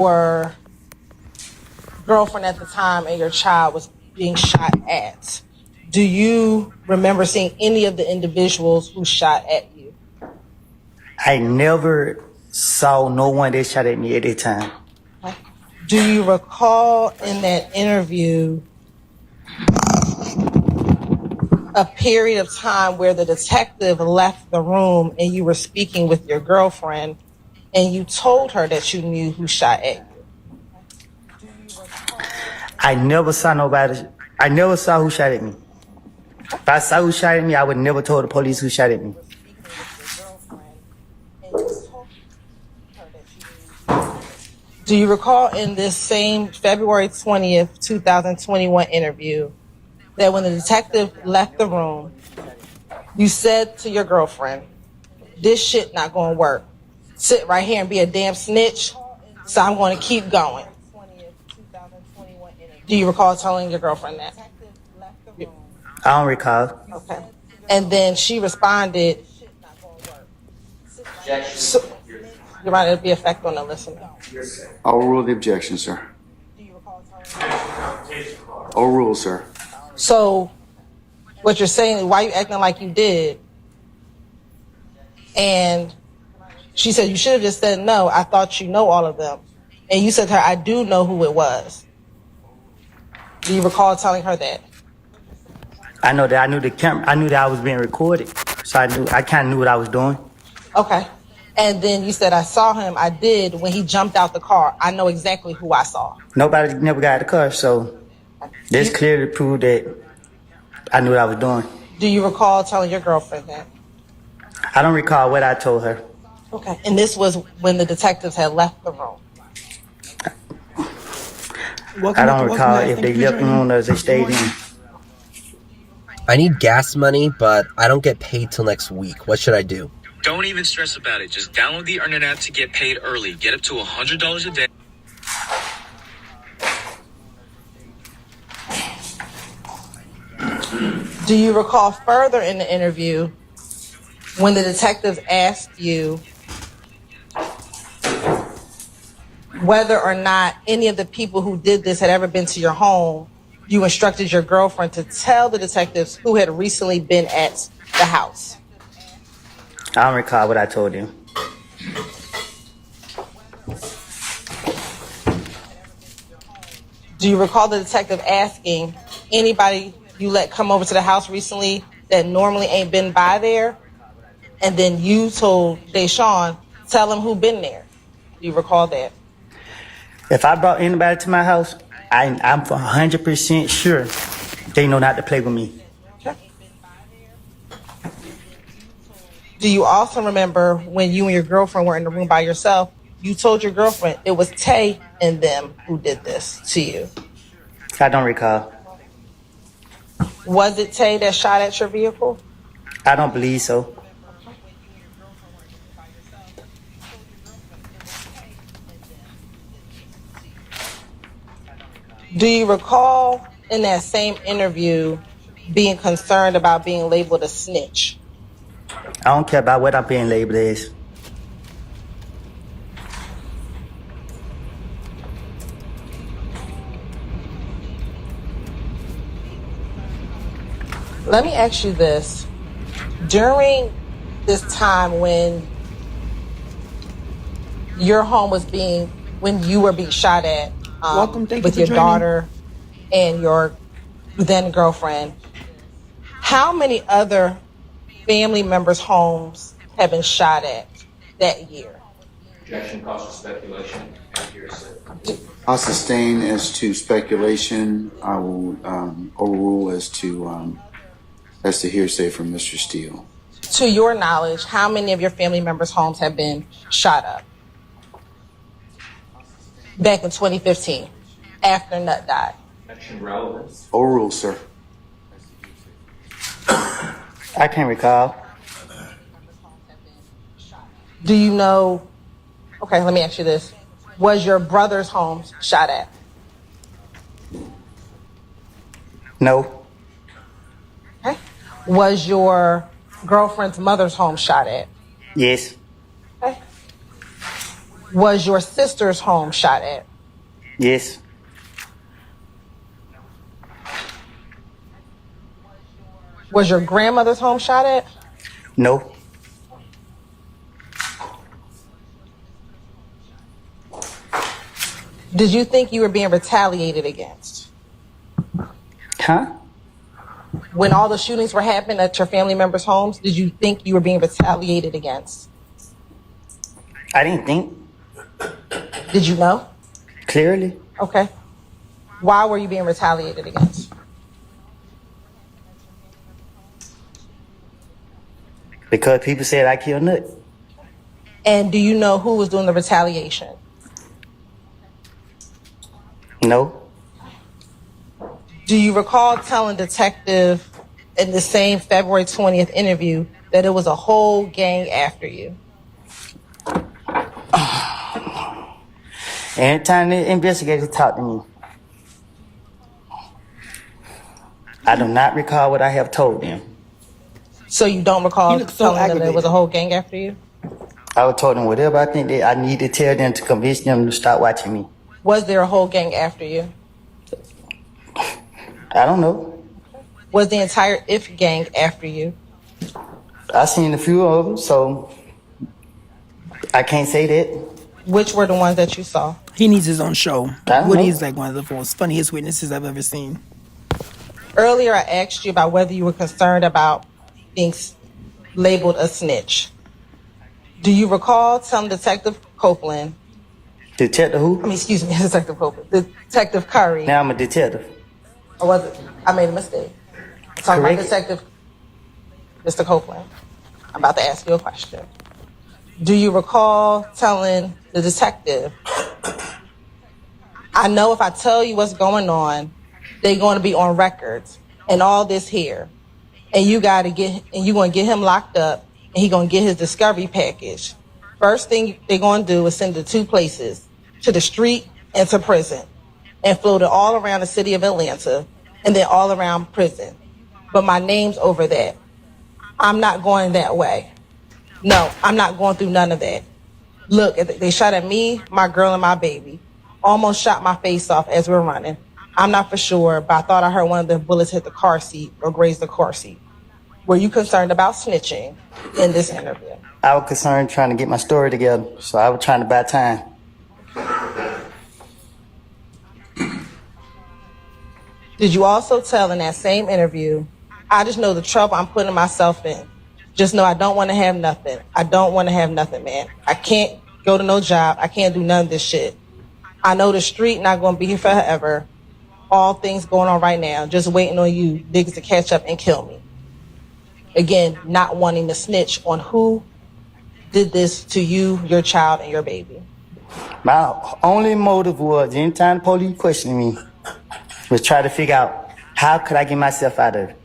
your girlfriend at the time and your child was being shot at, do you remember seeing any of the individuals who shot at you? I never saw no one that shot at me at that time. Do you recall in that interview a period of time where the detective left the room and you were speaking with your girlfriend and you told her that you knew who shot at you? I never saw nobody. I never saw who shot at me. If I saw who shot at me, I would never told the police who shot at me. Do you recall in this same February 20th, 2021 interview that when the detective left the room, you said to your girlfriend, "This shit not gonna work. Sit right here and be a damn snitch, so I'm gonna keep going." Do you recall telling your girlfriend that? I don't recall. Okay. And then she responded, so, Your Honor, it'll be effect on the listener. I'll rule the objection, sir. I'll rule, sir. So what you're saying, why you acting like you did? And she said, you should have just said, no, I thought you know all of them. And you said to her, I do know who it was. Do you recall telling her that? I know that I knew the camera. I knew that I was being recorded, so I kind of knew what I was doing. Okay. And then you said, I saw him. I did when he jumped out the car. I know exactly who I saw. Nobody never got out of the car, so this clearly proved that I knew what I was doing. Do you recall telling your girlfriend that? I don't recall what I told her. Okay. And this was when the detectives had left the room. I don't recall if they left the room or if they stayed in. I need gas money, but I don't get paid till next week. What should I do? Don't even stress about it. Just download the Earn It app to get paid early. Get up to $100 a day. Do you recall further in the interview when the detectives asked you whether or not any of the people who did this had ever been to your home, you instructed your girlfriend to tell the detectives who had recently been at the house? I don't recall what I told them. Do you recall the detective asking anybody you let come over to the house recently that normally ain't been by there? And then you told Deshaun, tell him who been there. Do you recall that? If I brought anybody to my house, I'm 100% sure they know not to play with me. Okay. Do you also remember when you and your girlfriend were in the room by yourself, you told your girlfriend it was Tay and them who did this to you? I don't recall. Was it Tay that shot at your vehicle? I don't believe so. Do you recall in that same interview being concerned about being labeled a snitch? I don't care about what I'm being labeled as. Let me ask you this. During this time when your home was when you were being shot at with your daughter and your then girlfriend, how many other family members' homes have been shot at that year? Objection calls for speculation and hearsay. I'll sustain as to speculation. I will overrule as to hearsay from Mr. Steele. To your knowledge, how many of your family members' homes have been shot up back in 2015 after Nut died? Objection relevance. Overrule, sir. I can't recall. Do you know? Okay, let me ask you this. Was your brother's home shot at? No. Okay. Was your girlfriend's mother's home shot at? Yes. Okay. Was your sister's home shot at? Yes. Was your grandmother's home shot at? No. Did you think you were being retaliated against? Huh? When all the shootings were happening at your family members' homes, did you think you were being retaliated against? I didn't think Did you know? clearly. Okay. Why were you being retaliated against? Because people said I killed Nut. And do you know who was doing the retaliation? No. Do you recall telling detective in the same February 20th interview that it was a whole gang after you? Anytime the investigator talked to me, I do not recall what I have told them. So you don't recall You look so telling them that it was a aggravated. whole gang after you? I would told them whatever I think that I need to tell them to convince them to stop watching me. Was there a whole gang after you? I don't know. Was the entire IF gang after you? I seen a few of them, so I can't say that. Which were the ones that you saw? He needs his own show. don't Woody know. is like one of the most funniest witnesses I've ever seen. Earlier, I asked you about whether you were concerned about being labeled a snitch. Do you recall telling Detective Copeland, Detective who? excuse me, Detective Copeland, Detective Curry, Now I'm a detective. or was it? I made a mistake. I'm talking about Correct. Detective Mr. Copeland. I'm about to ask you a question. Do you recall telling the detective, I know if I tell you what's going on, they're going to be on records and all this here, and you're going to get him locked up, and he's going to get his discovery package. First thing they're going to do is send it to two places, to the street and to prison, and float it all around the city of Atlanta, and then all around prison. But my name's over that. I'm not going that way. No, I'm not going through none of that. Look, they shot at me, my girl, and my baby. Almost shot my face off as we're running. I'm not for sure, but I thought I heard one of the bullets hit the car seat or graze the car seat. Were you concerned about snitching in this interview? I was concerned trying to get my story together, so I was trying to buy time. Did you also tell in that same interview, I just know the trouble I'm putting myself in. Just know I don't want to have nothing. I don't want to have nothing, man. I can't go to no job. I can't do none of this shit. I know the street not going to be here forever. All things going on right now. Just waiting on you niggas to catch up and kill me. Again, not wanting to snitch on who did this to you, your child, and your baby. My only motive was anytime the police questioned me was try to figure out how could I get myself out of it.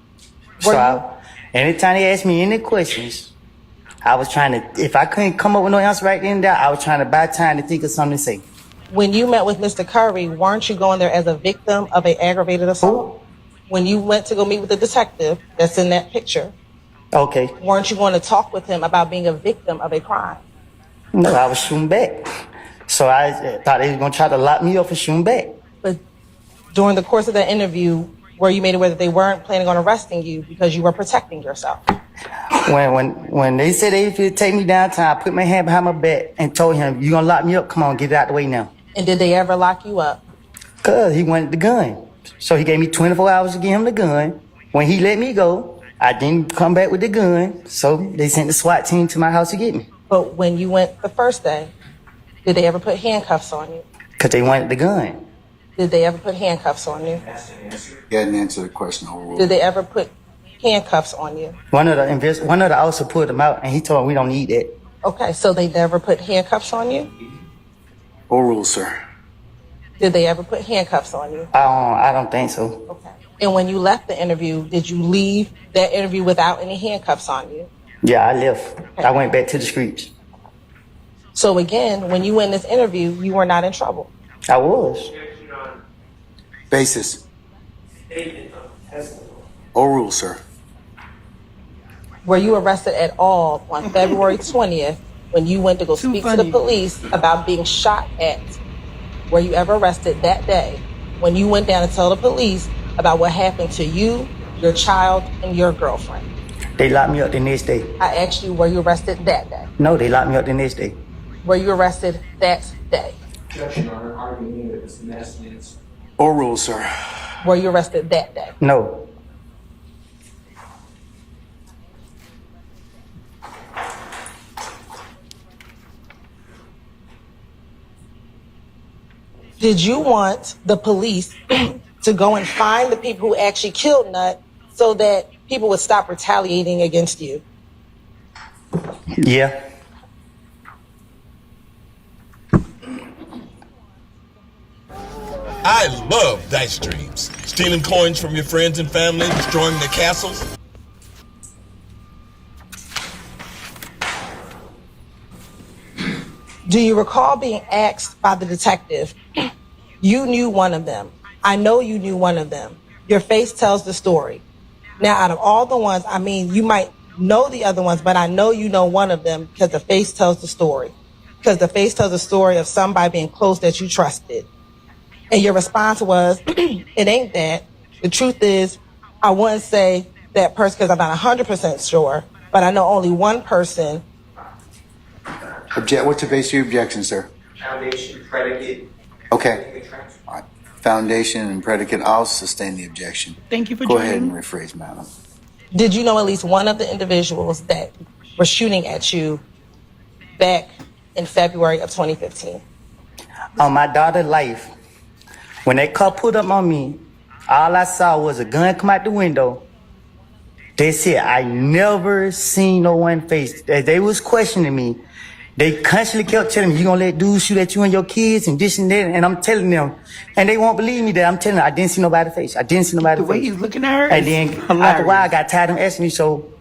Anytime they asked me any questions, I was trying to, if I couldn't come up with no answer right then and there, I was trying to buy time to think of something to say. When you met with Mr. Curry, weren't you going there as a victim of an aggravated assault? When you went to go meet with the detective that's in that picture, Okay. weren't you going to talk with him about being a victim of a crime? No, I was shooting back. So I thought they was going to try to lock me up for shooting back. But during the course of that interview, were you made aware that they weren't planning on arresting you because you were protecting yourself? When they said they would take me downtown, I put my hand behind my back and told him, you going to lock me up? Come on, get it out the way now. And did they ever lock you up? Because he wanted the gun. So he gave me 24 hours to get him the gun. When he let me go, I didn't come back with the gun. So they sent the SWAT team to my house to get me. But when you went the first day, did they ever put handcuffs on you? Because they wanted the gun. Did they ever put handcuffs on you? You hadn't answered the question. Overruled. Did they ever put handcuffs on you? One of the officers pulled him out and he told him we don't need that. Okay, so they never put handcuffs on you? Overruled, sir. Did they ever put handcuffs on you? I don't think so. Okay. And when you left the interview, did you leave that interview without any handcuffs on you? Yeah, I left. I went back to the streets. So again, when you went in this interview, you were not in trouble. I was. Basis. Overruled, sir. Were you arrested at all on February 20th, when you went to go Too speak to funny. the police about being shot at? Were you ever arrested that day when you went down to tell the police about what happened to you, your child, and your girlfriend? They locked me up the next day. I asked you, were you arrested that day? No, they locked me up the next day. Were you arrested that day? Objection, Your Honor. Arguing that Mr. Madison is. Overruled, sir. Were you arrested that day? No. Did you want the police to go and find the people who actually killed Nut so that people would stop retaliating against you? Yeah. I love dice dreams. Stealing coins from your friends and family, destroying their castles. Do you recall being asked by the detective, you knew one of them. I know you knew one of them. Your face tells the story. Now, out of all the ones, I mean, you might know the other ones, but I know you know one of them because the face tells the story. Because the face tells the story of somebody being close that you trusted. And your response was, it ain't that. The truth is, I wouldn't say that person because I'm not 100% sure, but I know only one person. What's the base of your objection, sir? Foundation, predicate. Okay. All right. Foundation and predicate. I'll sustain the objection. Thank you for Go joining. ahead and rephrase, madam. Did you know at least one of the individuals that were shooting at you back in February of 2015? On my daughter's life, when that car pulled up on me, all I saw was a gun come out the window. They said I never seen no one face. They was questioning me. They constantly kept telling me, you gonna let dudes shoot at you and your kids and this and that, and I'm telling them, and they won't believe me that I'm telling them I didn't see nobody's face. I didn't see nobody's The way face. he's looking at her And is then hilarious. after a while, I got tired of them asking me, so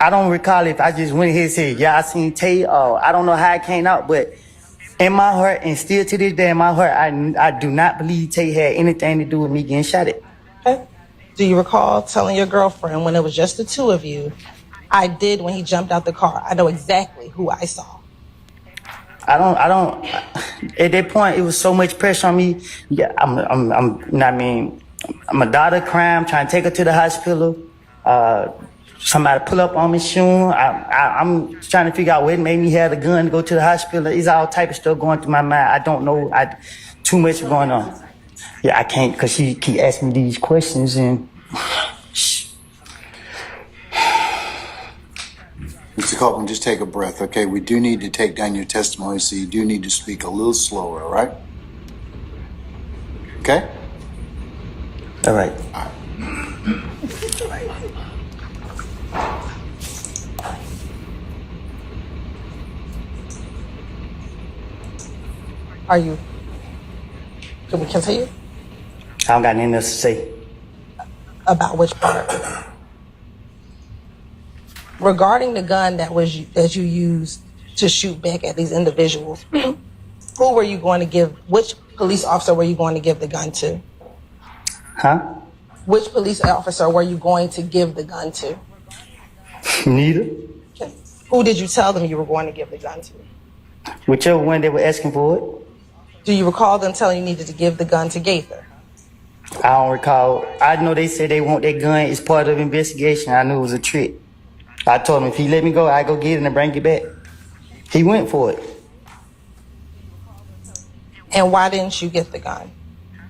I don't recall if I just went ahead and said, yeah, I seen Tay, or I don't know how it came out, but in my heart, and still to this day in my heart, I do not believe Tay had anything to do with me getting shot at. Okay. Do you recall telling your girlfriend when it was just the two of you, I did when he jumped out the car? I know exactly who I saw. I don't, at that point, it was so much pressure on me. Yeah, I'm a daughter crying, trying to take her to the hospital. Somebody pull up on me, shooting. I'm trying to figure out what made me have the gun to go to the hospital. It's all type of stuff going through my mind. I don't know. Too much going on. Yeah, I can't, because she keep asking me these questions and... Mr. Copeland, just take a breath, okay? We do need to take down your testimony, so you do need to speak a little slower, all right? Okay? All right. Are you? Can we continue? I don't got nothing else to say. About which part? Regarding the gun that you used to shoot back at these individuals, who were you going to give? Which police officer were you going to give the gun to? Huh? Which police officer were you going to give the gun to? Neither. Okay. Who did you tell them you were going to give the gun to? Whichever one they were asking for it. Do you recall them telling you needed to give the gun to Gaither? I don't recall. I know they said they want that gun. It's part of the investigation. I knew it was a trick. I told him if he let me go, I go get it and bring it back. He went for it. And why didn't you get the gun?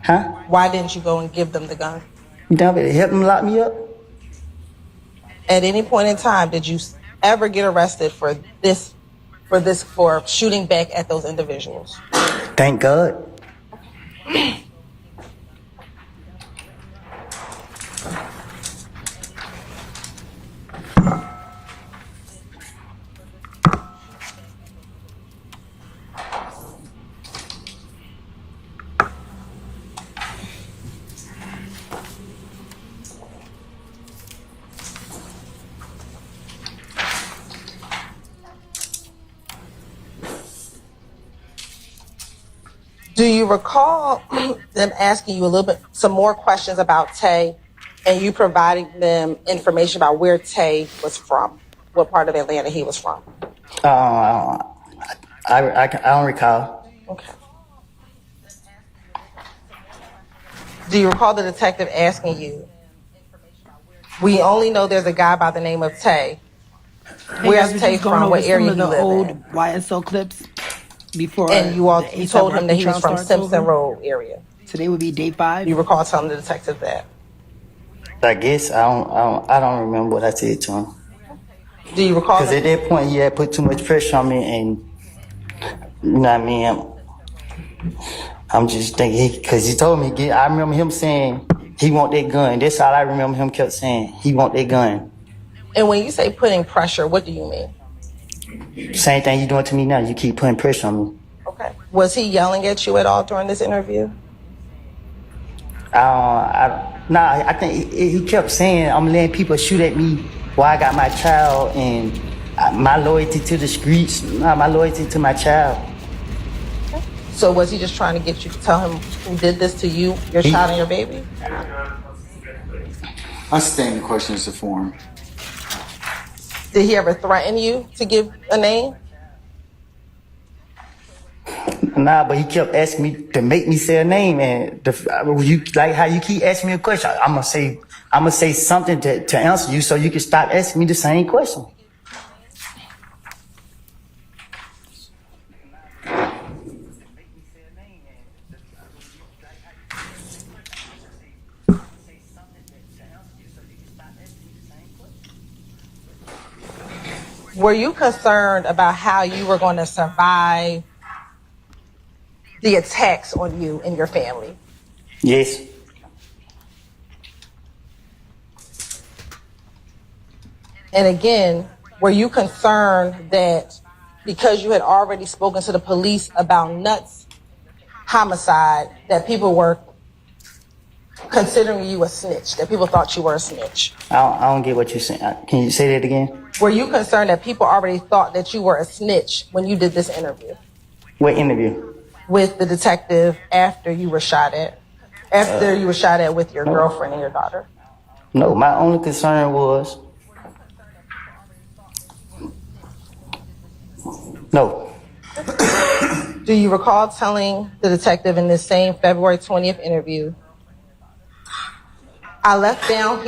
Huh? Why didn't you go and give them the gun? You know, it helped him lock me up. At any point in time, did you ever get arrested for shooting back at those individuals? Thank God. Do you recall them asking you some more questions about Tay, and you providing them information about where Tay was from, what part of Atlanta he was from? I don't recall. Okay. Do you recall the detective asking you, we only know there's a guy by the name of Tay. Where's Tay from? What area some of he the live old in? YSL clips before? And you told him that he was from Simpson Road area. Today would be day 5. You recall telling the detective that? I guess I don't remember what I said to him. Do you recall? Because at that point he had put too much pressure on me, and you know what I mean. I'm just thinking because he told me. I remember him saying he want that gun. That's all I remember him kept saying. He want that gun. And when you say putting pressure, what do you mean? Same thing you doing to me now. You keep putting pressure on me. Okay. Was he yelling at you at all during this interview? I think he kept saying, I'm letting people shoot at me while I got my child, and my loyalty to the streets, my loyalty to my child. So was he just trying to get you to tell him who did this to you, your child and your baby? I sustain the question as a form. Did he ever threaten you to give a name? Nah, but he kept asking me to make me say a name, and you like how you keep asking me a question. I'm gonna say something to answer you, so you can stop asking me the same question. Were you concerned about how you were going to survive the attacks on you and your family? Yes. And again, were you concerned that because you had already spoken to the police about Nuts' homicide, that people were considering you a snitch, that people thought you were a snitch? I don't get what you're saying. Can you say that again? Were you concerned that people already thought that you were a snitch when you did this interview? What interview? With the detective after you were shot at? After you were shot at with your girlfriend and your daughter? No, my only concern was... No. Do you recall telling the detective in this same February 20th interview, I left down,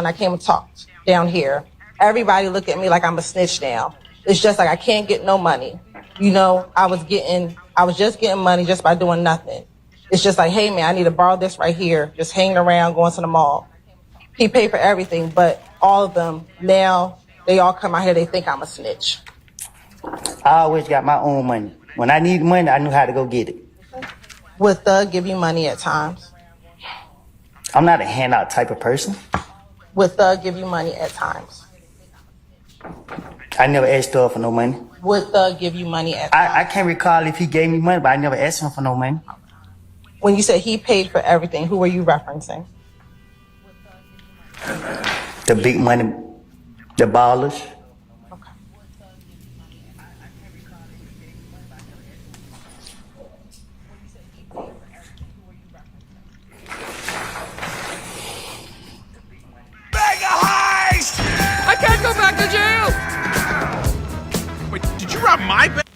I came and talked down here. Everybody look at me like I'm a snitch now. It's just like I can't get no money. You know, I was just getting money just by doing nothing. It's just like, hey man, I need to borrow this right here, just hanging around, going to the mall. He paid for everything, but all of them, now they all come out here, they think I'm a snitch. I always got my own money. When I need money, I knew how to go get it. Would Thug give you money at times? I'm not a handout type of person. Would Thug give you money at times? I never asked Thug for no money. Would Thug give you money at times? I can't recall if he gave me money, but I never asked him for no money. When you said he paid for everything, who were you referencing? The big money, the ballers. I can't go back to jail! Wait, did you rob my bank?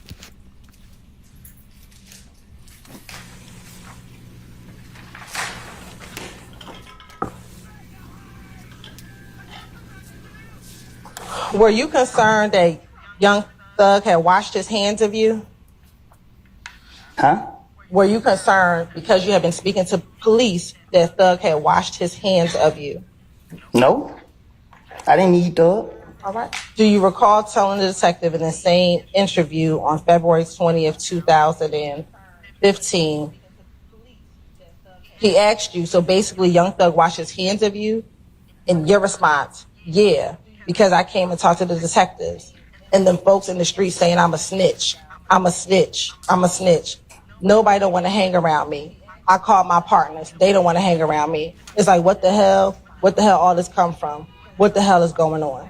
Were you concerned that Young Thug had washed his hands of you? Huh? Were you concerned because you had been speaking to police that Thug had washed his hands of you? No. I didn't need Thug. All right. Do you recall telling the detective in the same interview on February 20th, 2015, he asked you, so basically Young Thug washed his hands of you, and your response, yeah, because I came and talked to the detectives and them folks in the street saying I'm a snitch, I'm a snitch, I'm a snitch. Nobody don't want to hang around me. I called my partners. They don't want to hang around me. It's like, what the hell? What the hell all this come from? What the hell is going on?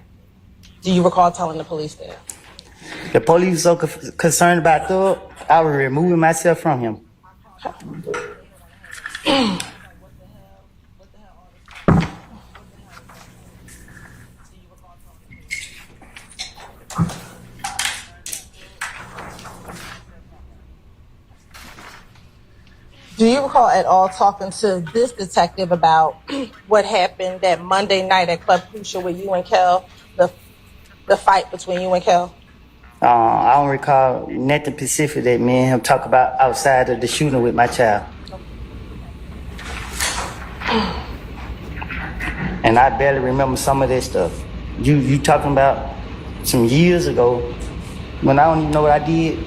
Do you recall telling the police that? The police were so concerned about Thug, I was removing myself from him. Do you recall at all talking to this detective about what happened that Monday night at Club Crucial with you and Kel, the fight between you and Kel? I don't recall nothing specific that me and him talk about outside of the shooting with my child. And I barely remember some of this stuff. You talking about some years ago when I don't even know what I did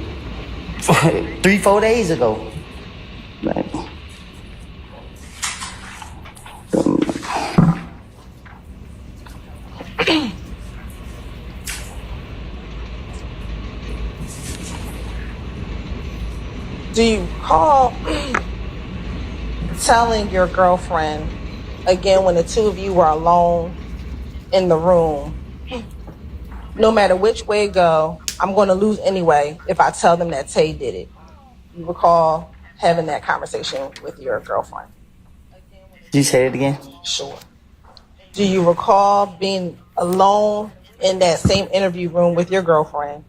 3-4 days ago. Like, Do you recall telling your girlfriend, again, when the two of you were alone in the room, no matter which way it go, I'm going to lose anyway if I tell them that Tay did it? You recall having that conversation with your girlfriend? you say it again? Sure. Do you recall being alone in that same interview room with your girlfriend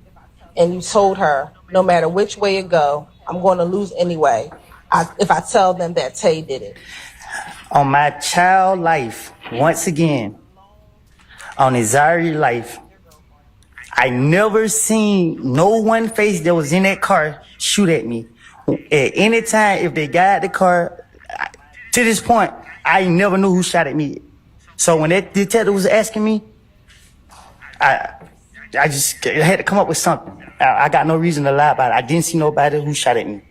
and you told her, no matter which way it go, I'm going to lose anyway if I tell them that Tay did it? On my child life, once again, on Izari life, I never seen no one face that was in that car shoot at me. At any time, if they got out the car, to this point, I never knew who shot at me. So when that detective was asking me, I just had to come up with something. I got no reason to lie about it. I didn't see nobody who shot at me.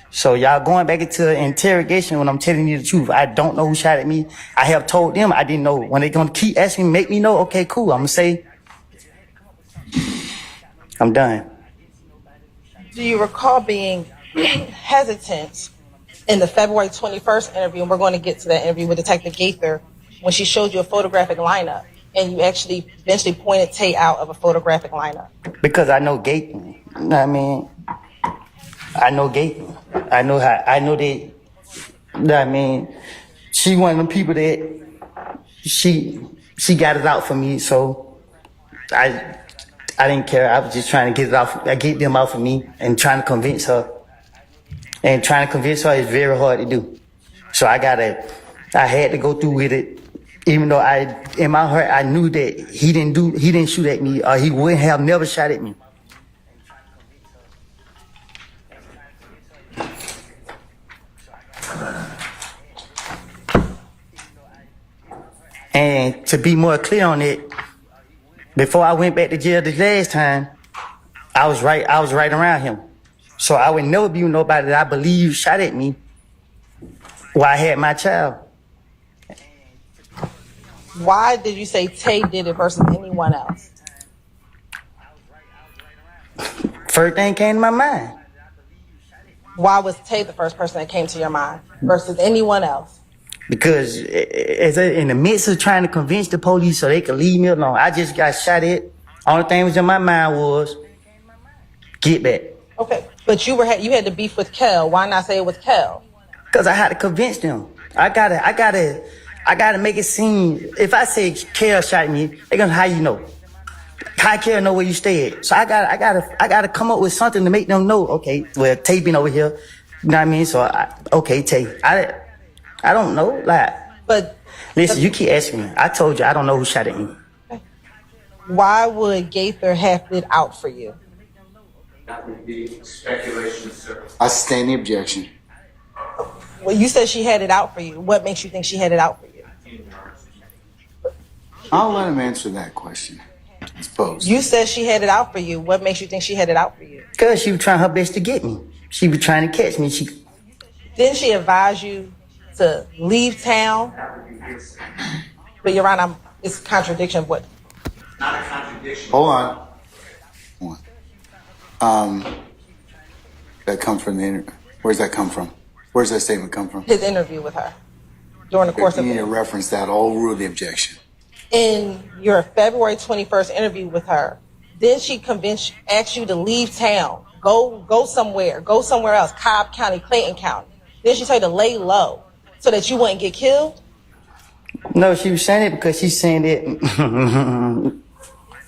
So y'all going back into interrogation when I'm telling you the truth. I don't know who shot at me. I have told them I didn't know. When they gonna keep asking me, make me know, okay, cool. I'm gonna say, I'm done. Do you recall being hesitant in the February 21st interview, and we're going to get to that interview with Detective Gaither, when she showed you a photographic lineup, and you actually eventually pointed Tay out of a photographic lineup? Because I know Gaten. You know what I mean? I know Gaten. I know that, you know what I mean? She one of them people that she got it out for me, so I didn't care. I was just trying to get it out. I get them out for me and trying to convince her. And trying to convince her is very hard to do. So I had to go through with it. Even though in my heart, I knew that he didn't shoot at me, or he would have never shot at me. And to be more clear on it, before I went back to jail the last time, I was right around him. So I would never be with nobody that I believe shot at me while I had my child. Why did you say Tay did it versus anyone else? First thing came to my mind. Why was Tay the first person that came to your mind versus anyone else? Because in the midst of trying to convince the police so they could leave me alone, I just got shot at. Only thing was in my mind was, get back. Okay, but you had to beef with Kel. Why not say it was Kel? Because I had to convince them. I gotta make it seem, if I say Kel shot me, they gonna, how you know? How Kel know where you stay at? So I gotta come up with something to make them know, okay, well, Tay been over here. You know what I mean? So, okay, Tay. I don't know, like, But listen, you keep asking me. I told you I don't know who shot at me. why would Gaither have it out for you? That would be speculation, sir. I sustain the objection. Well, you said she had it out for you. What makes you think she had it out for you? I'll let him answer that question. I suppose. You said she had it out for you. What makes you think she had it out for you? Because she was trying her best to get me. She was trying to catch me. Didn't she advise you to leave town? But Your Honor, it's a contradiction of what? Not a contradiction. Hold on. That come from the interview. Where's that come from? Where's that statement come from? His interview with her during the course You of need to reference that. I'll rule the objection. in your February 21st interview with her, did she ask you to leave town, go somewhere else, Cobb County, Clayton County? Did she tell you to lay low so that you wouldn't get killed? No, she was saying it because she's saying that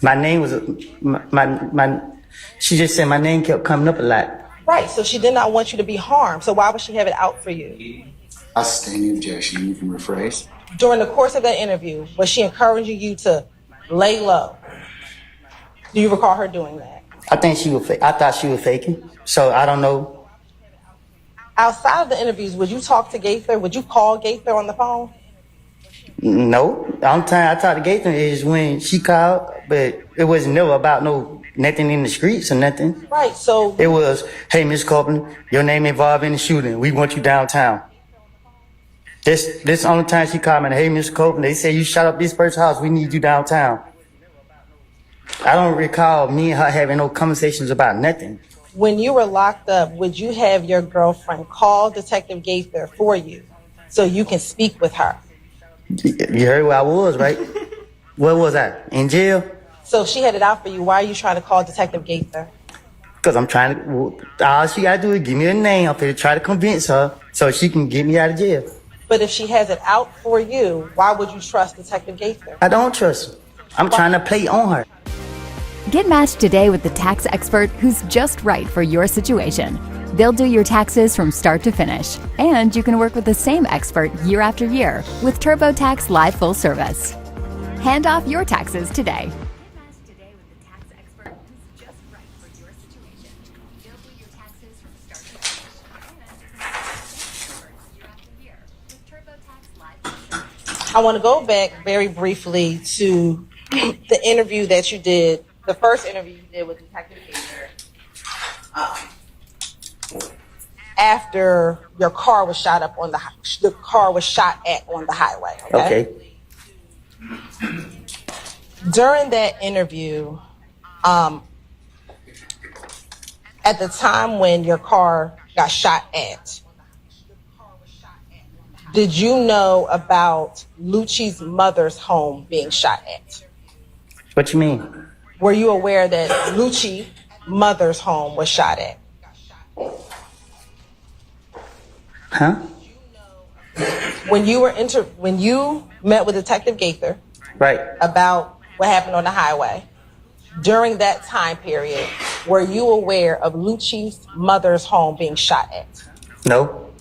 my name was, she just said my name kept coming up a lot. Right, so she did not want you to be harmed. So why would she have it out for you? I sustain the objection. You can rephrase. During the course of that interview, was she encouraging you to lay low? Do you recall her doing that? I think she was. I thought she was faking. So I don't know. Outside of the interviews, would you talk to Gaither? Would you call Gaither on the phone? No. The only time I talked to Gaither is when she called, but it was never about nothing in the streets or nothing. Right, so It was, hey, Miss Copeland, your name involved in the shooting. We want you downtown. This only time she called me, hey, Miss Copeland, they say you shot up this person's house. We need you downtown. I don't recall me and her having no conversations about nothing. when you were locked up, would you have your girlfriend call Detective Gaither for you so you can speak with her? You heard where I was, right? Where was I? In jail? So if she had it out for you, why are you trying to call Detective Gaither? Because I'm trying to, all she got to do is give me a name. I'm going to try to convince her so she can get me out of jail. But if she has it out for you, why would you trust Detective Gaither? I don't trust her. I'm trying to play on her. Get matched today with the tax expert who's just right for your situation. They'll do your taxes from start to finish, and you can work with the same expert year after year with TurboTax Live Full Service. Hand off your taxes today. I want to go back very briefly to the interview that you did, the first interview you did with Detective Gaither, after your car was shot up on the car was shot at on the highway. Okay. During that interview, at the time when your car got shot at, did you know about Lucci's mother's home being shot at? What you mean? Were you aware that Lucci's mother's home was shot at? Huh? When you met with Detective Gaither, Right. about what happened on the highway, during that time period, were you aware of Lucci's mother's home being shot at? No.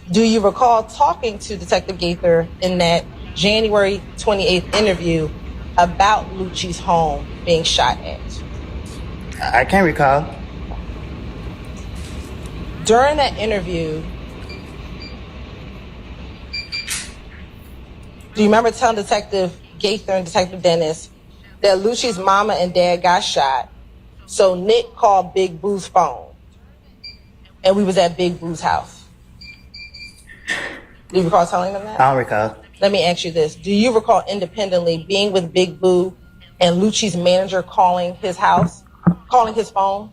Do you recall talking to Detective Gaither in that January 28th interview about Lucci's home being shot at? I can't recall. During that interview, do you remember telling Detective Gaither and Detective Dennis that Lucci's mama and dad got shot, so Nick called Big Boo's phone, and we was at Big Boo's house? Do you recall telling them that? I don't recall. Let me ask you this. Do you recall independently being with Big Boo and Lucci's manager calling his house, calling his phone,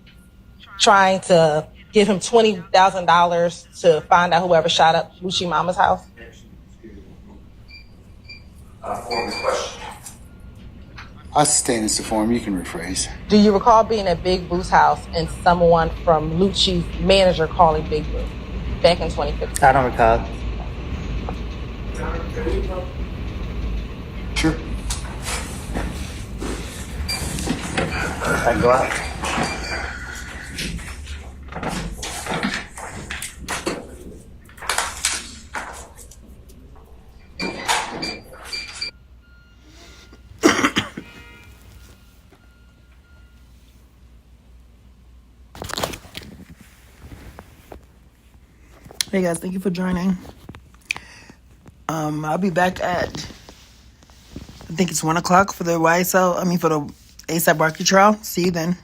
trying to give him $20,000 to find out whoever shot up Lucci's mama's house? Form the question. I sustain this to form. You can rephrase. Do you recall being at Big Boo's house and someone from Lucci's manager calling Big Boo back in 2015? I don't recall. Sure. I can go out. Hey guys, thank you for joining. I'll be back at, I think it's 1 o'clock for the for the ASAP Rocky trial. See you then.